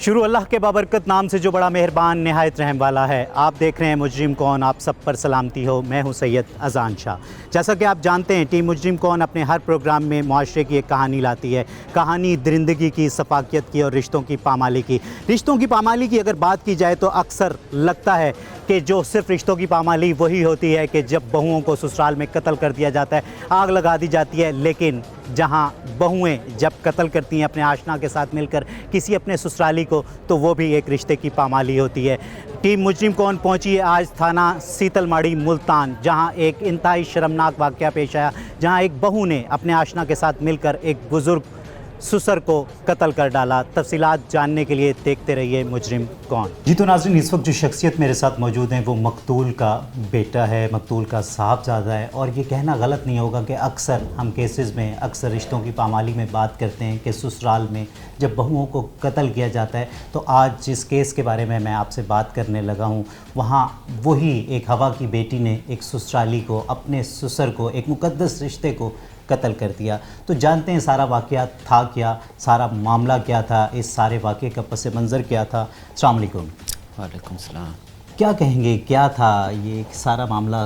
شروع اللہ کے بابرکت نام سے جو بڑا مہربان نہایت رحم والا ہے۔ آپ دیکھ رہے ہیں مجرم کون، آپ سب پر سلامتی ہو۔ میں ہوں سید اذان شاہ۔ جیسا کہ آپ جانتے ہیں ٹیم مجرم کون اپنے ہر پروگرام میں معاشرے کی ایک کہانی لاتی ہے، کہانی درندگی کی، شفافیت کی اور رشتوں کی پامالی کی۔ رشتوں کی پامالی کی اگر بات کی جائے تو اکثر لگتا ہے کہ جو صرف رشتوں کی پامالی وہی ہوتی ہے کہ جب بہوؤں کو سسرال میں قتل کر دیا جاتا ہے، آگ لگا دی جاتی ہے، لیکن جہاں بہویں جب قتل کرتی ہیں اپنے آشنا کے ساتھ مل کر کسی اپنے سسرالی کو، تو وہ بھی ایک رشتے کی پامالی ہوتی ہے۔ ٹیم مجرم کون پہنچی ہے آج تھانہ سیتل ماڑی ملتان، جہاں ایک انتہائی شرمناک واقعہ پیش آیا، جہاں ایک بہو نے اپنے آشنا کے ساتھ مل کر ایک بزرگ سسر کو قتل کر ڈالا۔ تفصیلات جاننے کے لیے دیکھتے رہیے مجرم کون۔ جی تو ناظرین، اس وقت جو شخصیت میرے ساتھ موجود ہیں وہ مقتول کا بیٹا ہے، مقتول کا صاحبزادہ ہے، اور یہ کہنا غلط نہیں ہوگا کہ اکثر ہم کیسز میں، اکثر رشتوں کی پامالی میں بات کرتے ہیں کہ سسرال میں جب بہوؤں کو قتل کیا جاتا ہے، تو آج جس کیس کے بارے میں آپ سے بات کرنے لگا ہوں، وہاں وہی ایک ہوا کی بیٹی نے ایک سسرالی کو، اپنے سسر کو، ایک مقدس رشتے کو قتل کر دیا۔ تو جانتے ہیں سارا واقعہ تھا کیا، سارا معاملہ کیا تھا، اس سارے واقعے کا پس منظر کیا تھا۔ السلام علیکم۔ وعلیکم السلام۔ کیا کہیں گے، کیا تھا یہ سارا معاملہ،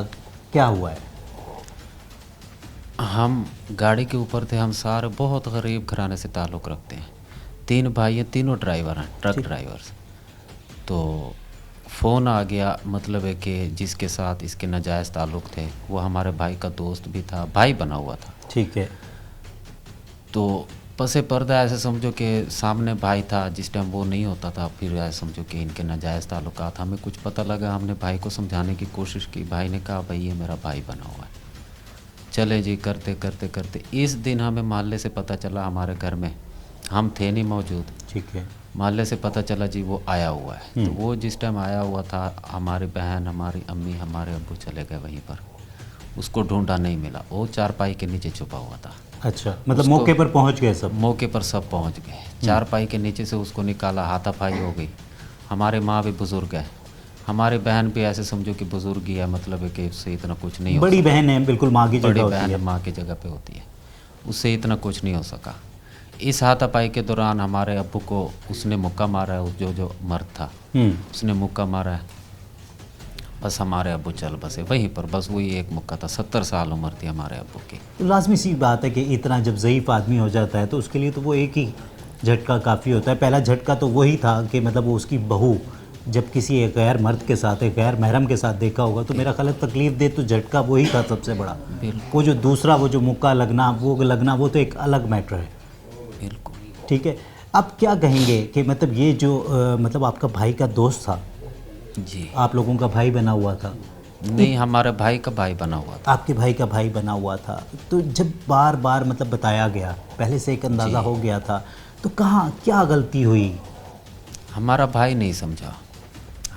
کیا ہوا ہے؟ ہم گاڑی کے اوپر تھے، ہم سارے بہت غریب گھرانے سے تعلق رکھتے ہیں، 3 بھائی ہیں، تینوں ڈرائیور ہیں، ٹرک ڈرائیورز۔ تو فون آ گیا، مطلب ہے کہ جس کے ساتھ اس کے ناجائز تعلق تھے وہ ہمارے بھائی کا دوست بھی تھا، بھائی بنا ہوا تھا۔ ٹھیک ہے۔ تو پس پردہ ایسے سمجھو کہ سامنے بھائی تھا، جس ٹائم وہ نہیں ہوتا تھا، پھر ایسے سمجھو کہ ان کے ناجائز تعلقات، ہمیں کچھ پتہ لگا، ہم نے بھائی کو سمجھانے کی کوشش کی، بھائی نے کہا بھائی یہ میرا بھائی بنا ہوا ہے، چلے جی کرتے کرتے کرتے اس دن ہمیں محلے سے پتہ چلا، ہمارے گھر میں ہم تھے نہیں موجود، ٹھیک ہے، محلے سے پتہ چلا جی وہ آیا ہوا ہے۔ تو وہ جس ٹائم آیا ہوا تھا، ہماری بہن، ہماری امی، ہمارے ابو چلے گئے وہیں پر، اس کو ڈھونڈا نہیں ملا، وہ چارپائی کے نیچے چھپا ہوا تھا۔ اچھا، مطلب موقع پر پہنچ گئے سب؟ موقع پر سب پہنچ گئے، چارپائی کے نیچے سے اس کو نکالا، ہاتھا پائی ہو گئی۔ ہمارے ماں بھی بزرگ ہے، ہماری بہن بھی ایسے سمجھو کہ بزرگ ہی ہے، مطلب ہے کہ اس سے اتنا کچھ نہیں ہو بڑی بہن ہے، بالکل ماں کی جگہ بڑی ہوتی بہن ہے، ماں کی جگہ پہ ہوتی ہے، اس سے اتنا کچھ نہیں ہو سکا۔ اس ہاتھا پائی کے دوران ہمارے ابو کو اس نے مکہ مارا ہے، جو مرد تھا اس نے مکہ مارا ہے، بس ہمارے ابو چل بسے وہیں پر، بس وہی ایک مکہ تھا، 70 سال عمر تھی ہمارے ابو کی۔ لازمی سی بات ہے کہ اتنا جب ضعیف آدمی ہو جاتا ہے تو اس کے لیے تو وہ ایک ہی جھٹکا کافی ہوتا ہے۔ پہلا جھٹکا تو وہی تھا کہ مطلب وہ اس کی بہو جب کسی ایک غیر مرد کے ساتھ، ایک غیر محرم کے ساتھ دیکھا ہوگا، تو میرا خیال ہے تکلیف دے تو جھٹکا وہی تھا سب سے بڑا۔ وہ جو دوسرا وہ جو مکہ لگنا، وہ تو ایک الگ میٹر ہے۔ بالکل۔ ٹھیک ہے، اب کیا کہیں گے کہ مطلب یہ جو مطلب آپ کا بھائی کا دوست تھا، جی آپ لوگوں کا بھائی بنا ہوا تھا؟ نہیں، ہمارے بھائی کا بھائی بنا ہوا تھا۔ آپ کے بھائی کا بھائی بنا ہوا تھا، تو جب بار بار مطلب بتایا گیا، پہلے سے ایک اندازہ ہو گیا تھا، تو کہاں کیا غلطی ہوئی؟ ہمارا بھائی نہیں سمجھا،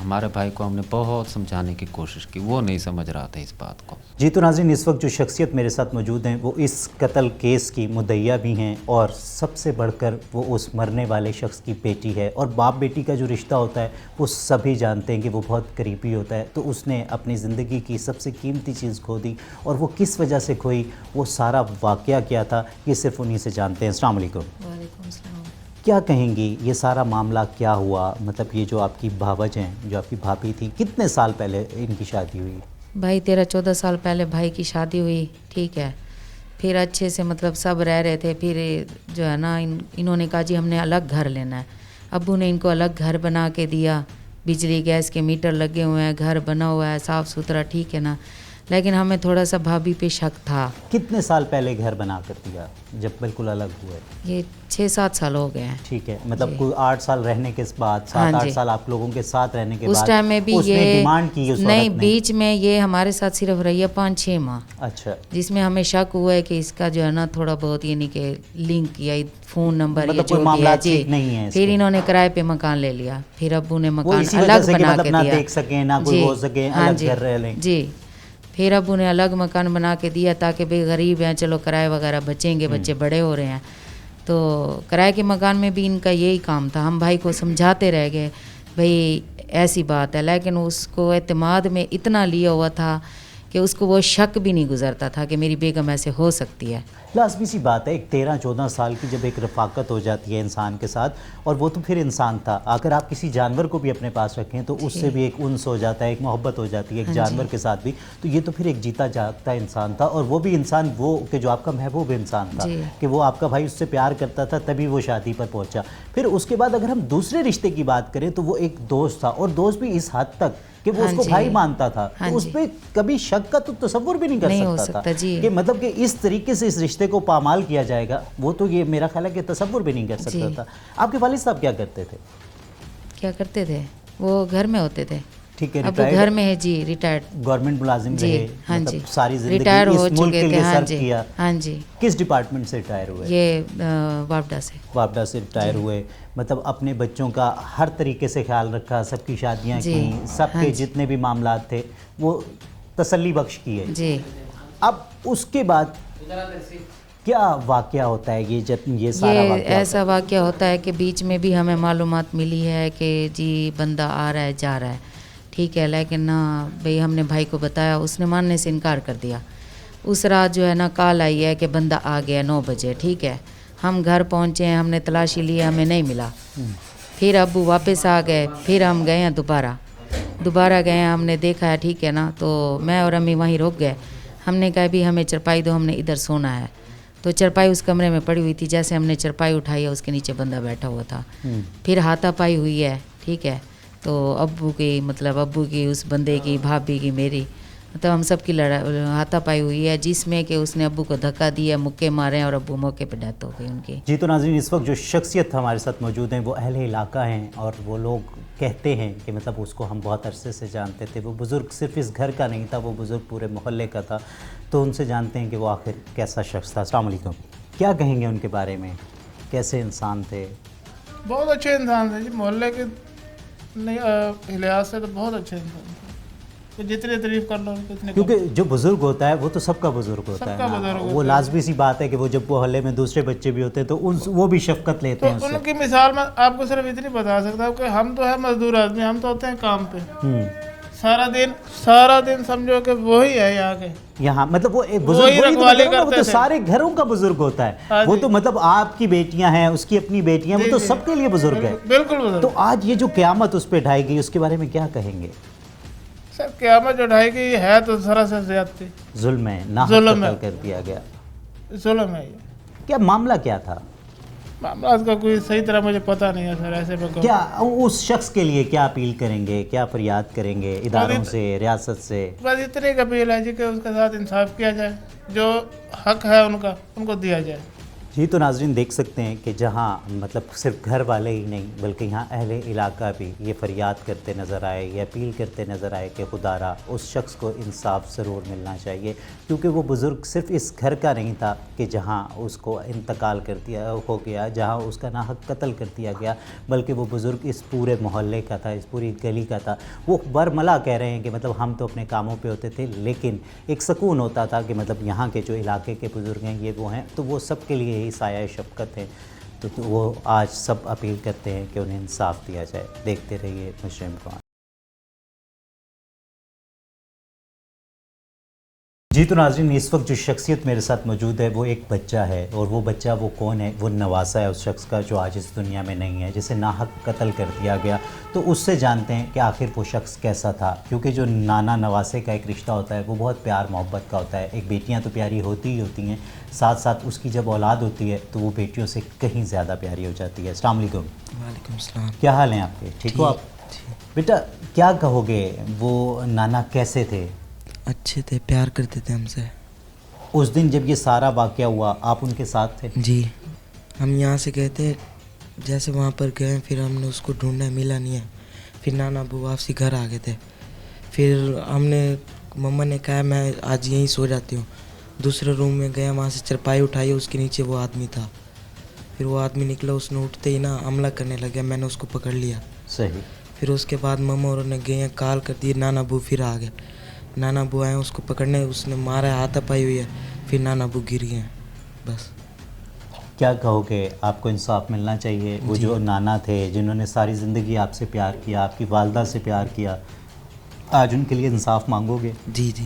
ہمارے بھائی کو ہم نے بہت سمجھانے کی کوشش کی، وہ نہیں سمجھ رہا تھا اس بات کو۔ جی تو ناظرین، اس وقت جو شخصیت میرے ساتھ موجود ہیں وہ اس قتل کیس کی مدعیہ بھی ہیں، اور سب سے بڑھ کر وہ اس مرنے والے شخص کی بیٹی ہے، اور باپ بیٹی کا جو رشتہ ہوتا ہے وہ سبھی جانتے ہیں کہ وہ بہت قریبی ہوتا ہے۔ تو اس نے اپنی زندگی کی سب سے قیمتی چیز کھو دی، اور وہ کس وجہ سے کھوئی، وہ سارا واقعہ کیا تھا، یہ صرف انہی سے جانتے ہیں۔ السلام علیکم۔ وعلیکم السلام۔ کیا کہیں گی، یہ سارا معاملہ کیا ہوا؟ مطلب یہ جو آپ کی بھاوج ہیں، جو آپ کی بھابھی تھی، کتنے سال پہلے ان کی شادی ہوئی؟ بھائی 13-14 سال پہلے بھائی کی شادی ہوئی، ٹھیک ہے، پھر اچھے سے مطلب سب رہ رہے تھے، پھر جو ہے نا انہوں نے کہا جی ہم نے الگ گھر لینا ہے، ابو نے ان کو الگ گھر بنا کے دیا، بجلی گیس کے میٹر لگے ہوئے ہیں، گھر بنا ہوا ہے صاف ستھرا، ٹھیک ہے نا، لیکن ہمیں تھوڑا سا بھابھی پہ شک تھا۔ کتنے سال پہلے گھر بنا کر دیا جب بالکل الگ ہوئے؟ یہ 6-7 سال ہو گئے ہیں۔ ٹھیک ہے، مطلب کوئی 8 سال رہنے کے بعد، 7-8 سال آپ لوگوں کے ساتھ رہنے کے بعد اس ٹائم میں بھی اس نے یہ ڈیمانڈ کی اس نہیں، عورت نے؟ بیچ میں یہ ہمارے ساتھ صرف رہی ہے 5-6 ماہ، اچھا، جس میں ہمیں شک ہوا ہے کہ اس کا جو ہے نا تھوڑا بہت یعنی کہ لنک یا فون نمبر یہ مطلب جو کوئی بھی ہے معاملات جی، ٹھیک نہیں ہیں اس پھر کے۔ انہوں نے کرائے پہ مکان لے لیا، پھر ابو نے وہ مکان اسی وجہ الگ سے کہ بنا مطلب کے نہ دیا، دیکھ سکیں، نہ کوئی ہو سکے، ہاں الگ جی گھر رہ لیں۔ جی، پھر ابو نے الگ مکان بنا کے دیا تاکہ بھئی غریب ہیں، چلو کرائے وغیرہ بچیں گے، بچے بڑے ہو رہے ہیں، تو کرائے کے مکان میں بھی ان کا یہی کام تھا۔ ہم بھائی کو سمجھاتے رہ گئے بھئی ایسی بات ہے، لیکن اس کو اعتماد میں اتنا لیا ہوا تھا کہ اس کو وہ شک بھی نہیں گزرتا تھا کہ میری بیگم ایسے ہو سکتی ہے. لازمی سی بات ہے، ایک 13-14 سال کی جب ایک رفاقت ہو جاتی ہے انسان کے ساتھ، اور وہ تو پھر انسان تھا، اگر آپ کسی جانور کو بھی اپنے پاس رکھیں تو اس سے بھی ایک انس ہو جاتا ہے، ایک محبت ہو جاتی ہے ایک جانور کے ساتھ بھی. تو یہ تو پھر ایک جیتا جاگتا انسان تھا، اور وہ بھی انسان وہ کہ جو آپ کا محبوب انسان تھا، کہ وہ آپ کا بھائی اس سے پیار کرتا تھا تبھی وہ شادی پر پہنچا. پھر اس کے بعد اگر ہم دوسرے رشتے کی بات کریں تو وہ ایک دوست تھا، اور دوست بھی اس حد تک کہ وہ اس کو بھائی مانتا تھا. تو اس پہ کبھی شک کا تو تصور بھی نہیں کر سکتا تھا کہ مطلب کہ اس طریقے سے اس رشتے کو پامال کیا جائے گا. وہ تو یہ میرا خیال ہے کہ تصور بھی نہیں کر سکتا تھا. آپ کے والد صاحب کیا کرتے تھے؟ کیا کرتے تھے؟ وہ گھر میں ہوتے تھے. ٹھیک ہے، اب وہ گھر میں ہے جی، ریٹائرڈ گورنمنٹ ملازم رہے، ہاں جی، ساری زندگی ریٹائر ہو اس ملک چکے کے تھے. لیے ہاں سرو جی کیا. ہاں جی. کس ڈپارٹمنٹ سے ریٹائر ہوئے؟ یہ واپڈا سے. واپڈا سے ریٹائر ہوئے. مطلب اپنے بچوں کا ہر طریقے سے خیال رکھا، سب کی شادیاں کی، سب کے جتنے بھی معاملات تھے وہ تسلی بخش کیے جی. اب اس کے بعد کیا واقعہ ہوتا ہے؟ یہ جب یہ سارا واقعہ ایسا واقعہ ہوتا ہے کہ بیچ میں بھی ہمیں معلومات ملی ہے کہ جی بندہ آ رہا ہے جا رہا ہے، ٹھیک ہے، لیکن نہ بھئی ہم نے بھائی کو بتایا، اس نے ماننے سے انکار کر دیا. اس رات جو ہے نا کال آئی ہے کہ بندہ آ گیا 9 بجے، ٹھیک ہے. ہم گھر پہنچے ہیں، ہم نے تلاشی لی، ہمیں نہیں ملا. پھر ابو واپس آ گئے، پھر ہم گئے ہیں دوبارہ گئے ہیں، ہم نے دیکھا ہے، ٹھیک ہے نا. تو میں اور امی وہیں رک گئے. ہم نے کہا بھی ہمیں چرپائی دو، ہم نے ادھر سونا ہے. تو چرپائی اس کمرے میں پڑی ہوئی تھی، جیسے ہم نے چرپائی اٹھائی ہے اس کے نیچے بندہ بیٹھا ہوا تھا. پھر ہاتھا پائی ہوئی ہے، ٹھیک ہے. تو ابو کی اس بندے کی، بھابھی کی، میری، مطلب ہم سب کی ہاتھا پائی ہوئی ہے، جس میں کہ اس نے ابو کو دھکا دیا، مکے مارے، اور ابو موقع پہ ڈیتھ ہو گئی ان کی. جی تو ناظرین، اس وقت جو شخصیت ہمارے ساتھ موجود ہیں وہ اہل علاقہ ہیں، اور وہ لوگ کہتے ہیں کہ مطلب اس کو ہم بہت عرصے سے جانتے تھے. وہ بزرگ صرف اس گھر کا نہیں تھا، وہ بزرگ پورے محلے کا تھا. تو ان سے جانتے ہیں کہ وہ آخر کیسا شخص تھا. السلام علیکم. کیا کہیں گے ان کے بارے میں؟ کیسے انسان تھے؟ بہت اچھے انسان تھے جی، محلے کے لحاظ سے تو بہت اچھے انسان تھے. تو جتنی تعریف کر لو اتنے، کیونکہ جو بزرگ ہوتا ہے وہ تو سب کا بزرگ ہوتا ہے نا. وہ لازمی سی بات ہے کہ وہ جب محلے میں دوسرے بچے بھی ہوتے ہیں تو وہ بھی شفقت لیتے ہیں اس سے. ان کی مثال میں آپ کو صرف اتنی بتا سکتا ہوں کہ ہم تو ہے مزدور آدمی، ہم تو ہوتے ہیں کام پہ. سارا دن سمجھو کہ وہی ہے یہاں کے، یہاں مطلب وہ ایک بزرگ، وہ تو سارے گھروں کا بزرگ ہوتا ہے. وہ تو مطلب آپ کی بیٹیاں ہیں، اس کی اپنی بیٹیاں، وہ تو سب کے لیے بزرگ ہے. بالکل. تو آج یہ جو قیامت اس پہ ڈھائی گئی، اس کے بارے میں کیا کہیں گے؟ سر قیامت جو ڈھائی گئی ہے تو سراسر زیادتی، ظلم ہے، ناحق قتل کر دیا گیا. ظلم ہے. یہ کیا معاملہ کیا تھا؟ معاملہ اس کا کوئی صحیح طرح مجھے پتہ نہیں ہے سر. ایسے میں کیا اس شخص کے لیے کیا اپیل کریں گے، کیا فریاد کریں گے اداروں سے، ریاست سے؟ بس اتنی کا اپیل ہے جی کہ اس کے ساتھ انصاف کیا جائے، جو حق ہے ان کا ان کو دیا جائے. جی تو ناظرین دیکھ سکتے ہیں کہ جہاں مطلب صرف گھر والے ہی نہیں بلکہ یہاں اہل علاقہ بھی یہ فریاد کرتے نظر آئے، یہ اپیل کرتے نظر آئے کہ خدا را اس شخص کو انصاف ضرور ملنا چاہیے. کیونکہ وہ بزرگ صرف اس گھر کا نہیں تھا کہ جہاں اس کو انتقال کر دیا ہو گیا، جہاں اس کا ناحق قتل کر دیا گیا، بلکہ وہ بزرگ اس پورے محلے کا تھا، اس پوری گلی کا تھا. وہ برملا کہہ رہے ہیں کہ مطلب ہم تو اپنے کاموں پہ ہوتے تھے، لیکن ایک سکون ہوتا تھا کہ مطلب یہاں کے جو علاقے کے بزرگ ہیں یہ وہ ہیں، تو وہ سب کے لیے سایہ شفقت ہے. تو وہ آج سب اپیل کرتے ہیں کہ انہیں انصاف دیا جائے. دیکھتے رہیے مجرم کون. جی تو ناظرین، اس وقت جو شخصیت میرے ساتھ موجود ہے وہ ایک بچہ ہے، اور وہ بچہ وہ کون ہے؟ وہ نواسا ہے اس شخص کا جو آج اس دنیا میں نہیں ہے، جسے ناحق قتل کر دیا گیا. تو اس سے جانتے ہیں کہ آخر وہ شخص کیسا تھا. کیونکہ جو نانا نواسے کا ایک رشتہ ہوتا ہے وہ بہت پیار محبت کا ہوتا ہے. ایک بیٹیاں تو پیاری ہوتی ہی ہوتی ہیں، ساتھ ساتھ اس کی جب اولاد ہوتی ہے تو وہ بیٹیوں سے کہیں زیادہ پیاری ہو جاتی ہے. السلام علیکم. وعلیکم السلام. کیا حال ہیں آپ کے؟ ٹھیک ہو آپ؟ بیٹا کیا کہو گے، وہ نانا کیسے تھے؟ اچھے تھے، پیار کرتے تھے ہم سے. اس دن جب یہ سارا واقعہ ہوا آپ ان کے ساتھ تھے؟ جی، ہم یہاں سے گئے تھے، جیسے وہاں پر گئے پھر ہم نے اس کو ڈھونڈا، ملا نہیں ہے. پھر نانا ابو واپسی گھر آ گئے تھے. پھر ہم نے مما نے کہا میں آج یہیں سو جاتی ہوں. دوسرے روم میں گیا، وہاں سے چرپائی اٹھائی، اس کے نیچے وہ آدمی تھا. پھر وہ آدمی نکلا، اس نے اٹھتے ہی نا حملہ کرنے لگا، میں نے اس کو پکڑ لیا. صحیح. پھر اس کے بعد مما اور نے گئے کال کر دی، نانا ابو پھر آ گئے. نانا ابو آئے اس کو پکڑنے، اس نے مارا، ہاتھ پائی ہوئی ہے. پھر نانا ابو گر گئے ہیں. بس کیا کہو گے، آپ کو انصاف ملنا چاہیے؟ وہ جو نانا تھے جنہوں نے ساری زندگی آپ سے پیار کیا، آپ کی والدہ سے پیار کیا، آج ان کے لیے انصاف مانگو گے؟ جی جی.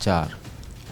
4।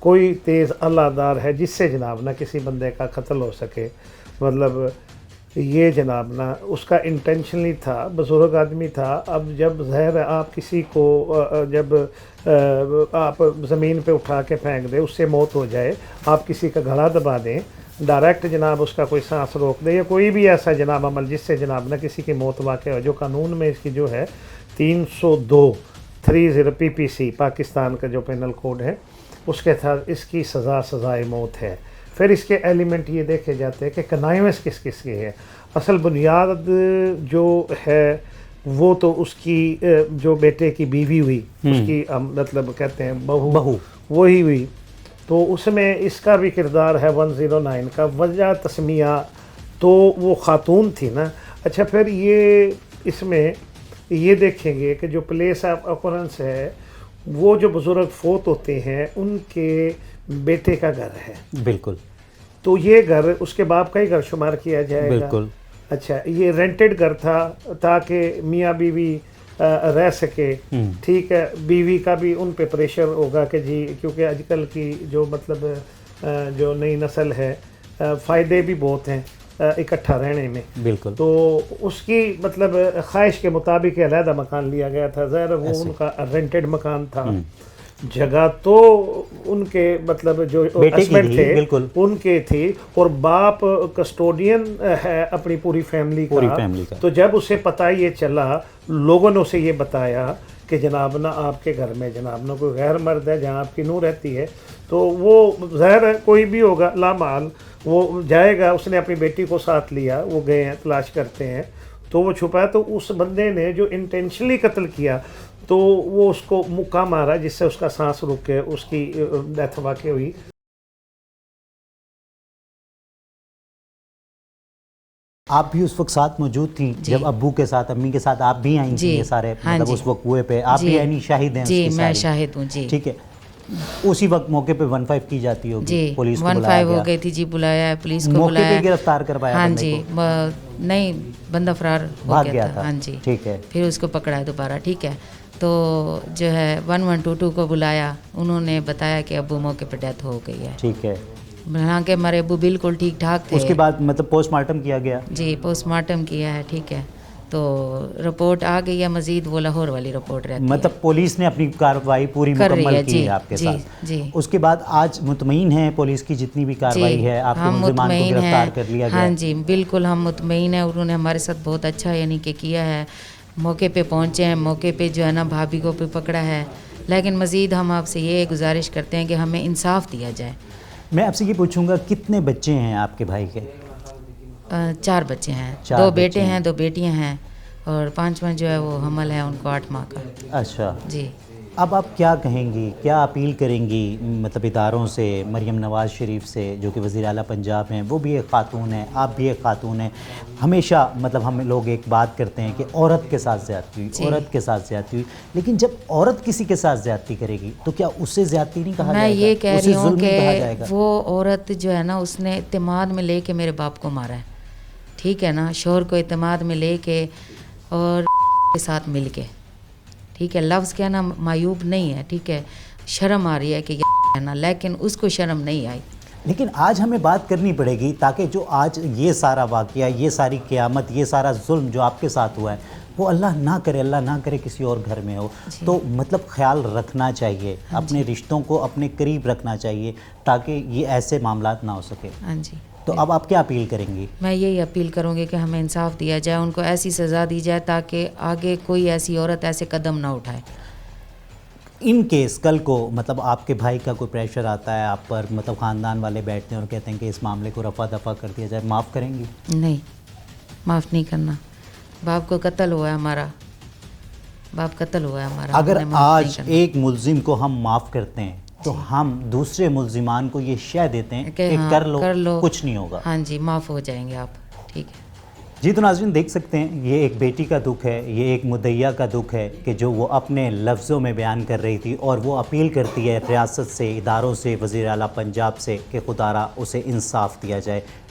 کوئی تیز اللہ ہے جس سے جناب نہ کسی بندے کا قتل ہو سکے. مطلب یہ جناب نا اس کا انٹینشنلی تھا, بزرگ آدمی تھا. اب جب ظاہر ہے آپ کسی کو جب آپ زمین پہ اٹھا کے پھینک دیں, اس سے موت ہو جائے, آپ کسی کا گلا دبا دیں ڈائریکٹ جناب, اس کا کوئی سانس روک دے, یا کوئی بھی ایسا جناب عمل جس سے جناب نا کسی کی موت واقع ہو, جو قانون میں اس کی جو ہے 302 PPC پاکستان کا جو پینل کوڈ ہے اس کے تحت اس کی سزائے موت ہے. پھر اس کے ایلیمنٹ یہ دیکھے جاتے ہیں کہ کنائیوس کس کس کی ہے. اصل بنیاد جو ہے وہ تو اس کی جو بیٹے کی بیوی ہوئی, اس کی مطلب کہتے ہیں بہو وہی ہوئی, تو اس میں اس کا بھی کردار ہے 109 کا. وجہ تسمیہ تو وہ خاتون تھی نا. اچھا پھر یہ اس میں یہ دیکھیں گے کہ جو پلیس آف اکورنس ہے وہ جو بزرگ فوت ہوتے ہیں ان کے بیٹے کا گھر ہے. بالکل. تو یہ گھر اس کے باپ کا ہی گھر شمار کیا جائے گا. بالکل. اچھا یہ رینٹڈ گھر تھا تاکہ میاں بیوی رہ سکے. ٹھیک ہے, بیوی کا بھی ان پہ پریشر ہوگا کہ جی, کیونکہ آج کل کی جو مطلب جو نئی نسل ہے فائدے بھی بہت ہیں اکٹھا رہنے میں. بالکل. تو اس کی مطلب خواہش کے مطابق علیحدہ مکان لیا گیا تھا. ظاہر وہ ان کا رینٹڈ مکان تھا. جگہ تو ان کے مطلب جو ہسبینڈ تھے ان کے تھی, اور باپ کسٹوڈین ہے اپنی پوری فیملی کا. تو جب اسے پتہ یہ چلا, لوگوں نے اسے یہ بتایا کہ جناب نا آپ کے گھر میں جناب نا کوئی غیر مرد ہے جہاں آپ کی نوح رہتی ہے, تو وہ ظاہر ہے کوئی بھی ہوگا لامال وہ جائے گا. اس نے اپنی بیٹی کو ساتھ لیا, وہ گئے ہیں تلاش کرتے ہیں, تو وہ چھپا. تو اس بندے نے جو انٹینشنلی قتل کیا تو وہ اس کو مکہ مارا جس سے اس کا سانس رک کے اس کی ڈیتھ واقع ہوئی. آپ بھی اس وقت ساتھ موجود تھیں جب ابو کے ساتھ امی کے ساتھ آپ بھی آئیں تھیں یہ سارے مطلب اس وقت کنویں پہ آپ بھی یعنی شاہد ہیں؟ جی میں شاہد ہوں. جی ٹھیک ہے. اسی وقت موقع پہ 15 کی جاتی ہوگی. جی پولیس کو 15 ہو گئی تھی. جی بلایا ہے پولیس کو, موقع پہ گرفتار کروایا. ہاں جی, نہیں بندہ فرار ہو گیا تھا. ہاں جی ٹھیک ہے. پھر اس کو پکڑا دوبارہ. ٹھیک ہے, تو جو ہے 1122 کو بلایا, انہوں نے بتایا کہ ابو موقع پہ ڈیتھ ہو گئی ہے. ٹھیک ہے. حالانکہ ہمارے ابو بالکل ٹھیک ٹھاک تھے. اس کے بعد مطلب پوسٹ مارٹم کیا گیا. جی پوسٹ مارٹم کیا ہے. ٹھیک ہے, تو رپورٹ آ گئی ہے مزید, وہ لاہور والی رپورٹ رہتی ہے. مطلب پولیس نے اپنی کارروائی پوری مکمل کی ہے آپ کے ساتھ. جی. اس کے بعد آج مطمئن ہیں پولیس کی جتنی بھی کارروائی ہے, آپ کے ملزمان کو گرفتار کر لیا گیا؟ ہاں جی بالکل ہم مطمئن ہیں. انہوں نے ہمارے ساتھ بہت اچھا یعنی کہ کیا ہے, موقع پہ پہنچے ہیں, موقع پہ جو ہے نا بھابھی کو بھی پکڑا ہے. لیکن مزید ہم آپ سے یہ گزارش کرتے ہیں کہ ہمیں انصاف دیا جائے. میں آپ سے یہ پوچھوں گا کتنے بچے ہیں آپ کے بھائی کے؟ 4 بچے ہیں. 2 بیٹے ہیں 2 بیٹیاں ہیں, اور 5واں جو ہے وہ حمل ہے ان کو 8 ماہ کا. اچھا. جی. اب آپ کیا کہیں گی, کیا اپیل کریں گی مطلب اداروں سے؟ مریم نواز شریف سے جو کہ وزیر اعلیٰ پنجاب ہیں, وہ بھی ایک خاتون ہیں, آپ بھی ایک خاتون ہیں. ہمیشہ مطلب ہم لوگ ایک بات کرتے ہیں کہ عورت کے ساتھ زیادتی ہوئی, عورت کے ساتھ زیادتی ہوئی, لیکن جب عورت کسی کے ساتھ زیادتی کرے گی تو کیا اس سے زیادتی نہیں کہا جائے گا؟ میں یہ کہہ رہی ہوں کہ وہ عورت جو ہے نا اس نے اعتماد میں لے کے میرے باپ کو مارا ہے. ٹھیک ہے نا, شوہر کو اعتماد میں لے کے اور کے ساتھ مل کے. ٹھیک ہے, لفظ کہنا معیوب نہیں ہے. ٹھیک ہے, شرم آ رہی ہے کہ یہ کہنا, لیکن اس کو شرم نہیں آئی. لیکن آج ہمیں بات کرنی پڑے گی تاکہ جو آج یہ سارا واقعہ, یہ ساری قیامت, یہ سارا ظلم جو آپ کے ساتھ ہوا ہے وہ اللہ نہ کرے, اللہ نہ کرے کسی اور گھر میں ہو. تو مطلب خیال رکھنا چاہیے, اپنے رشتوں کو اپنے قریب رکھنا چاہیے تاکہ یہ ایسے معاملات نہ ہو سکے. ہاں جی. تو اب آپ کیا اپیل کریں گی؟ میں یہی اپیل کروں گی کہ ہمیں انصاف دیا جائے, ان کو ایسی سزا دی جائے تاکہ آگے کوئی ایسی عورت ایسے قدم نہ اٹھائے. ان کیس کل کو مطلب آپ کے بھائی کا کوئی پریشر آتا ہے آپ پر, مطلب خاندان والے بیٹھتے ہیں اور کہتے ہیں کہ اس معاملے کو رفع دفع کر دیا جائے, معاف کریں گی؟ نہیں, معاف نہیں کرنا. باپ کو قتل ہوا ہے ہمارا, باپ قتل ہوا ہے ہمارا. اگر آج ایک ملزم کو ہم معاف کرتے ہیں تو ہم دوسرے ملزمان کو یہ شے دیتے ہیں کہ کر لو کچھ نہیں ہوگا. ہاں جی, معاف ہو جائیں گے آپ. ٹھیک ہے جی. تو ناظرین دیکھ سکتے ہیں یہ ایک بیٹی کا دکھ ہے, یہ ایک مدعیہ کا دکھ ہے کہ جو وہ اپنے لفظوں میں بیان کر رہی تھی, اور وہ اپیل کرتی ہے ریاست سے, اداروں سے, وزیر اعلیٰ پنجاب سے کہ خدا را اسے انصاف دیا جائے.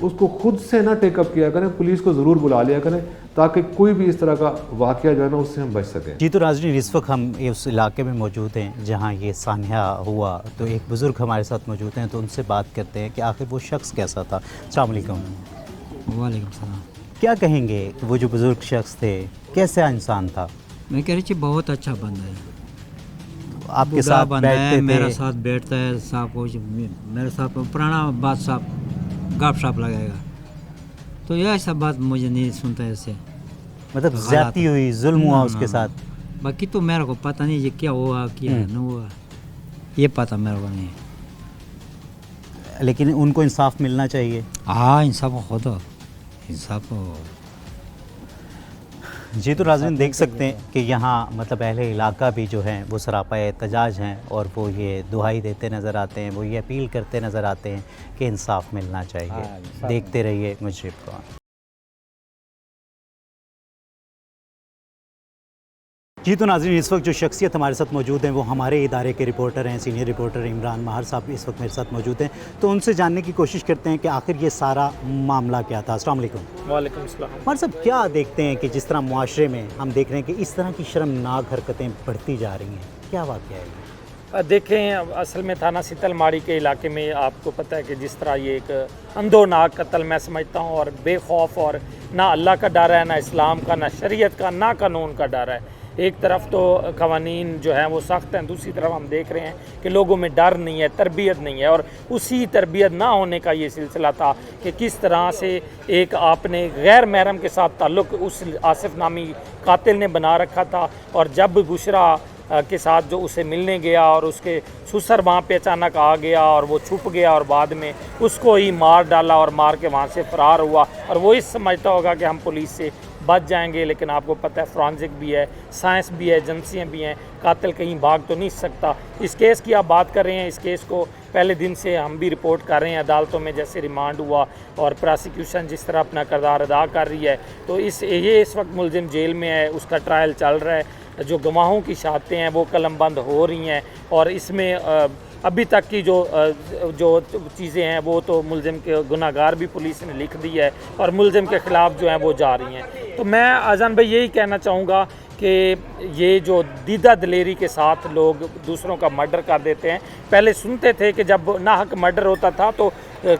اس کو خود سے نہ ٹیک اپ کیا کریں, پولیس کو ضرور بلا لیا کریں تاکہ کوئی بھی اس طرح کا واقعہ جو ہے نا اس سے ہم بچ سکیں. جی تو ناظرین, اس وقت ہم اس علاقے میں موجود ہیں جہاں یہ سانحہ ہوا, تو ایک بزرگ ہمارے ساتھ موجود ہیں, تو ان سے بات کرتے ہیں کہ آخر وہ شخص کیسا تھا. السلام علیکم. وعلیکم السلام. کیا کہیں گے کہ وہ جو بزرگ شخص تھے کیسا انسان تھا؟ میں کہہ رہی تھی بہت اچھا بندہ ہے, آپ کے ساتھ بندہ ہے, بیٹھتے میرا تھے؟ ساتھ بیٹھتا ہے, صاحب کو میرے ساتھ پرانا بات صاحب گاپ شاپ لگائے گا, تو یہ ایسا بات مجھے نہیں سنتا ہے اس سے. مطلب زیادتی ہوئی, ظلم ہوا اس کے ساتھ؟ باقی تو میرے کو پتہ نہیں یہ کیا ہوا کیا نہیں ہوا, یہ پتہ میرے کو نہیں. لیکن ان کو انصاف ملنا چاہیے. ہاں انصاف خود انصاف. جی تو ناظرین دیکھ سکتے ہیں کہ یہاں مطلب اہل علاقہ بھی جو ہیں وہ سراپا احتجاج ہیں, اور وہ یہ دہائی دیتے نظر آتے ہیں, وہ یہ اپیل کرتے نظر آتے ہیں کہ انصاف ملنا چاہیے. دیکھتے رہیے مجرم کون. جی تو ناظرین, اس وقت جو شخصیت ہمارے ساتھ موجود ہیں وہ ہمارے ادارے کے رپورٹر ہیں, سینئر رپورٹر عمران ماہر صاحب اس وقت میرے ساتھ موجود ہیں, تو ان سے جاننے کی کوشش کرتے ہیں کہ آخر یہ سارا معاملہ کیا تھا. السلام علیکم. وعلیکم السلام. ماہر صاحب, کیا دیکھتے ہیں کہ جس طرح معاشرے میں ہم دیکھ رہے ہیں کہ اس طرح کی شرمناک حرکتیں بڑھتی جا رہی ہیں, کیا واقعہ ہے یہ؟ دیکھیں, اصل میں تھانہ سیتل ماڑی کے علاقے میں آپ کو پتہ ہے کہ جس طرح یہ ایک اندھوناک قتل میں سمجھتا ہوں, اور بے خوف, اور نہ اللہ کا ڈر ہے, نہ اسلام کا, نہ شریعت کا, نہ قانون کا ڈر ہے. ایک طرف تو قوانین جو ہیں وہ سخت ہیں, دوسری طرف ہم دیکھ رہے ہیں کہ لوگوں میں ڈر نہیں ہے, تربیت نہیں ہے, اور اسی تربیت نہ ہونے کا یہ سلسلہ تھا کہ کس طرح سے ایک آپ نے غیر محرم کے ساتھ تعلق اس آصف نامی قاتل نے بنا رکھا تھا, اور جب بشرا کے ساتھ جو اسے ملنے گیا اور اس کے سسر وہاں پہ اچانک آ گیا اور وہ چھپ گیا, اور بعد میں اس کو ہی مار ڈالا اور مار کے وہاں سے فرار ہوا, اور وہ اس سمجھتا ہوگا کہ ہم پولیس سے بچ جائیں گے. لیکن آپ کو پتہ ہے فرانزک بھی ہے, سائنس بھی ہے, ایجنسیاں بھی ہیں, قاتل کہیں بھاگ تو نہیں سکتا. اس کیس کی آپ بات کر رہے ہیں, اس کیس کو پہلے دن سے ہم بھی رپورٹ کر رہے ہیں عدالتوں میں, جیسے ریمانڈ ہوا اور پراسیکیوشن جس طرح اپنا کردار ادا کر رہی ہے, تو یہ اس وقت ملزم جیل میں ہے, اس کا ٹرائل چل رہا ہے. جو گواہوں کی شہادتیں ہیں وہ قلم بند ہو رہی ہیں, اور اس میں ابھی تک کی جو چیزیں ہیں وہ تو ملزم کے گناہ گار بھی پولیس نے لکھ دی ہے, اور ملزم کے خلاف جو ہیں وہ جا رہی ہیں. تو میں اذان بھائی یہی کہنا چاہوں گا کہ یہ جو دیدہ دلیری کے ساتھ لوگ دوسروں کا مرڈر کر دیتے ہیں, پہلے سنتے تھے کہ جب ناحق مرڈر ہوتا تھا تو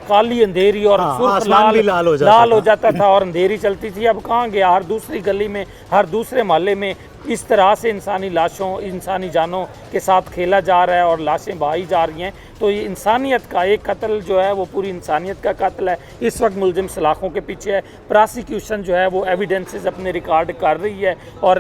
کالی اندھیری اور سرخ لال ہو جاتا تھا اور اندھیری چلتی تھی. اب کہاں گیا, ہر دوسری گلی میں, ہر دوسرے محلے میں اس طرح سے انسانی لاشوں, انسانی جانوں کے ساتھ کھیلا جا رہا ہے اور لاشیں بہائی جا رہی ہیں. تو یہ انسانیت کا ایک قتل جو ہے وہ پوری انسانیت کا قتل ہے. اس وقت ملزم سلاخوں کے پیچھے ہے, پراسیکیوشن جو ہے وہ ایویڈنسز اپنے ریکارڈ کر رہی ہے, اور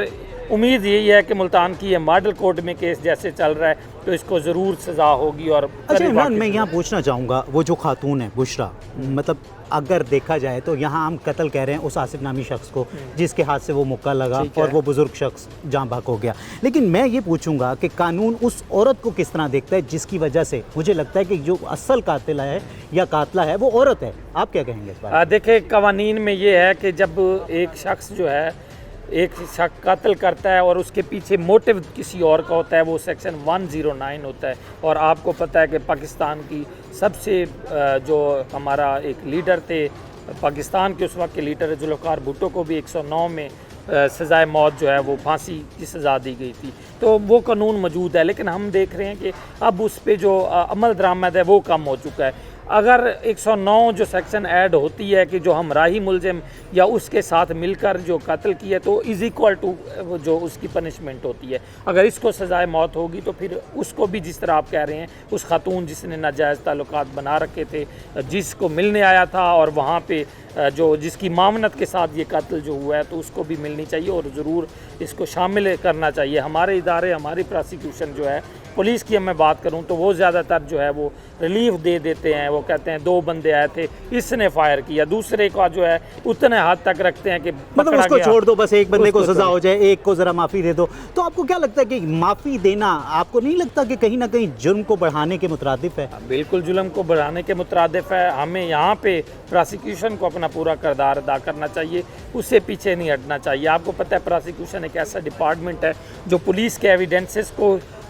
امید یہی ہے کہ ملتان کی یہ ماڈل کورٹ میں کیس جیسے چل رہا ہے تو اس کو ضرور سزا ہوگی. اور اچھا عمران, میں یہاں پوچھنا چاہوں گا, وہ جو خاتون ہے بشرا, مطلب اگر دیکھا جائے تو یہاں ہم قتل کہہ رہے ہیں اس آصف نامی شخص کو جس کے ہاتھ سے وہ مکہ لگا اور وہ بزرگ شخص جاں بحق ہو گیا, لیکن میں یہ پوچھوں گا کہ قانون اس عورت کو کس طرح دیکھتا ہے جس کی وجہ سے مجھے لگتا ہے کہ جو اصل قاتل ہے یا قاتلہ ہے وہ عورت ہے. آپ کیا کہیں گے اس بارے؟ دیکھیں, قوانین میں یہ ہے کہ جب ایک شخص جو ہے ایک شخص قتل کرتا ہے اور اس کے پیچھے موٹیو کسی اور کا ہوتا ہے, وہ سیکشن 109 ہوتا ہے. اور آپ کو پتہ ہے کہ پاکستان کی سب سے جو ہمارا ایک لیڈر تھے, پاکستان کے اس وقت کے لیڈر ذوالفقار بھٹو کو بھی 109 میں سزائے موت جو ہے وہ پھانسی کی سزا دی گئی تھی. تو وہ قانون موجود ہے, لیکن ہم دیکھ رہے ہیں کہ اب اس پہ جو عمل درآمد ہے وہ کم ہو چکا ہے. اگر 109 جو سیکشن ایڈ ہوتی ہے کہ جو ہمراہی ملزم یا اس کے ساتھ مل کر جو قتل کیا تو از ایکول ٹو جو اس کی پنشمنٹ ہوتی ہے. اگر اس کو سزائے موت ہوگی تو پھر اس کو بھی جس طرح آپ کہہ رہے ہیں, اس خاتون جس نے ناجائز تعلقات بنا رکھے تھے, جس کو ملنے آیا تھا اور وہاں پہ جو جس کی معاونت کے ساتھ یہ قتل جو ہوا ہے, تو اس کو بھی ملنی چاہیے اور ضرور اس کو شامل کرنا چاہیے. ہمارے ادارے, ہماری پراسیکیوشن جو ہے, پولیس کی میں بات کروں تو وہ زیادہ تر جو ہے وہ ریلیف دے دیتے ہیں. وہ کہتے ہیں 2 بندے آئے تھے, اس نے فائر کیا, دوسرے کا جو ہے اتنے حد تک رکھتے ہیں کہ مطلب اس کو چھوڑ دو, بس ایک بندے کو سزا ہو جائے, ایک کو ذرا معافی دے دو. تو آپ کو کیا لگتا ہے کہ معافی دینا آپ کو نہیں لگتا کہ کہیں نہ کہیں جرم کو بڑھانے کے مترادف ہے؟ بالکل جرم کو بڑھانے کے مترادف ہے. ہمیں یہاں پہ پراسیکیوشن کو اپنا پورا کردار ادا کرنا چاہیے, اس سے پیچھے نہیں ہٹنا چاہیے. آپ کو پتہ ہے پراسیکیوشن ایک ایسا ڈپارٹمنٹ ہے جو پولیس کے ایویڈنسز کو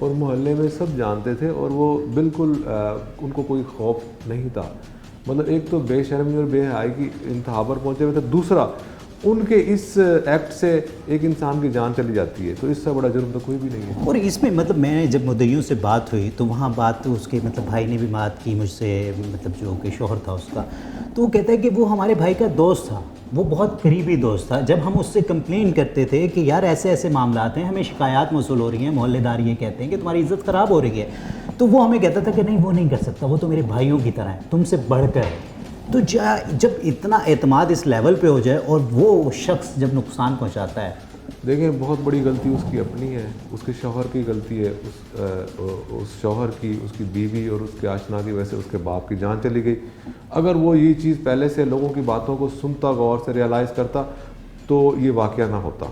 اور محلے میں سب جانتے تھے اور وہ بالکل ان کو کوئی خوف نہیں تھا. مطلب ایک تو بے شرمی اور بے حیائی کی انتہا پر پہنچے ہوئے تھے, دوسرا ان کے اس ایکٹ سے ایک انسان کی جان چلی جاتی ہے, تو اس سے بڑا جرم تو کوئی بھی نہیں ہے. اور اس میں مطلب میں نے جب مدعیوں سے بات ہوئی تو وہاں بات اس کے مطلب بھائی نے بھی بات کی مجھ سے, مطلب جو کہ شوہر تھا اس کا, تو وہ کہتا ہے کہ وہ ہمارے بھائی کا دوست تھا, وہ بہت قریبی دوست تھا. جب ہم اس سے کمپلین کرتے تھے کہ یار ایسے ایسے معاملات ہیں, ہمیں شکایات موصول ہو رہی ہیں, محلے دار یہ کہتے ہیں کہ تمہاری عزت خراب ہو رہی ہے, تو وہ ہمیں کہتا تھا کہ نہیں وہ نہیں کر سکتا, وہ تو میرے بھائیوں کی طرح ہے, تم سے بڑھ کر ہے. تو جب اتنا اعتماد اس لیول پہ ہو جائے اور وہ شخص جب نقصان پہنچاتا ہے. دیکھیں بہت بڑی غلطی اس کی اپنی ہے, اس کے شوہر کی غلطی ہے, اس شوہر کی, اس کی بیوی اور اس کے آشنا کی وجہ سے اس کے باپ کی جان چلی گئی. اگر وہ یہ چیز پہلے سے لوگوں کی باتوں کو سنتا, غور سے ریئلائز کرتا, تو یہ واقعہ نہ ہوتا.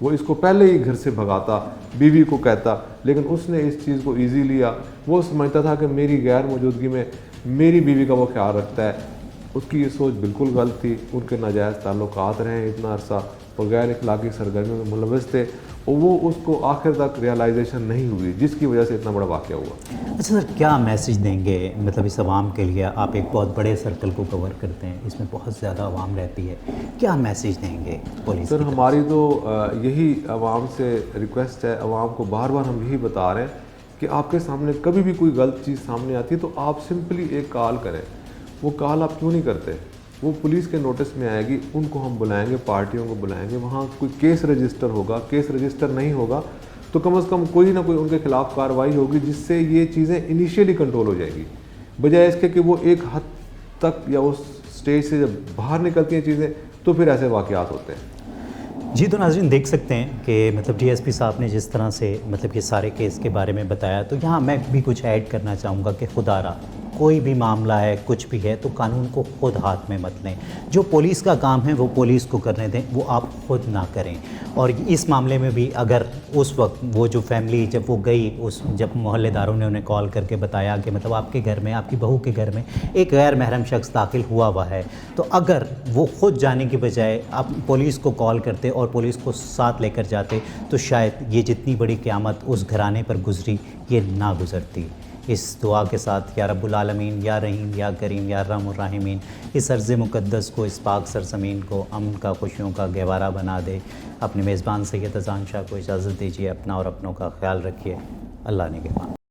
وہ اس کو پہلے ہی گھر سے بھگاتا, بیوی کو کہتا, لیکن اس نے اس چیز کو ایزی لیا. وہ سمجھتا تھا کہ میری غیر موجودگی میں میری بیوی کا وہ خیال رکھتا ہے. اس کی یہ سوچ بالکل غلط تھی. ان کے ناجائز تعلقات رہے اتنا عرصہ اور غیر اخلاقی سرگرمیوں میں ملوث تھے, اور وہ اس کو آخر تک ریئلائزیشن نہیں ہوئی, جس کی وجہ سے اتنا بڑا واقعہ ہوا. اچھا سر, کیا میسیج دیں گے مطلب اس عوام کے لیے؟ آپ ایک بہت بڑے سرکل کو کور کرتے ہیں, اس میں بہت زیادہ عوام رہتی ہے, کیا میسیج دیں گے پولیس؟ سر ہماری تو یہی عوام سے ریکویسٹ ہے, عوام کو بار بار ہم یہی بتا رہے ہیں کہ آپ کے سامنے کبھی بھی کوئی غلط چیز سامنے آتی ہے تو آپ سمپلی ایک کال کریں. وہ کال آپ کیوں نہیں کرتے؟ وہ پولیس کے نوٹس میں آئے گی, ان کو ہم بلائیں گے, پارٹیوں کو بلائیں گے, وہاں کوئی کیس رجسٹر ہوگا. کیس رجسٹر نہیں ہوگا تو کم از کم کوئی نہ کوئی ان کے خلاف کارروائی ہوگی, جس سے یہ چیزیں انیشیلی کنٹرول ہو جائیں گی, بجائے اس کے کہ وہ ایک حد تک یا اس سٹیج سے جب باہر نکلتی ہیں چیزیں تو پھر ایسے واقعات ہوتے ہیں. جی تو ناظرین دیکھ سکتے ہیں کہ مطلب ڈی ایس پی صاحب نے جس طرح سے مطلب یہ سارے کیس کے بارے میں بتایا, تو یہاں میں بھی کچھ ایڈ کرنا چاہوں گا کہ خدا را کوئی بھی معاملہ ہے, کچھ بھی ہے, تو قانون کو خود ہاتھ میں مت لیں. جو پولیس کا کام ہے وہ پولیس کو کرنے دیں, وہ آپ خود نہ کریں. اور اس معاملے میں بھی اگر اس وقت وہ جو فیملی جب وہ گئی, جب محلے داروں نے انہیں کال کر کے بتایا کہ مطلب آپ کے گھر میں, آپ کی بہو کے گھر میں ایک غیر محرم شخص داخل ہوا ہے, تو اگر وہ خود جانے کی بجائے آپ پولیس کو کال کرتے اور پولیس کو ساتھ لے کر جاتے, تو شاید یہ جتنی بڑی قیامت اس گھرانے پر گزری یہ نہ گزرتی. اس دعا کے ساتھ یا رب العالمین, یا رحیم, یا کریم, یا ارحم الراحمین, اس ارض مقدس کو, اس پاک سرزمین کو امن کا, خوشیوں کا گہوارہ بنا دے. اپنے میزبان سید اذان شاہ کو اجازت دیجیے, اپنا اور اپنوں کا خیال رکھیے. اللہ نگہبان.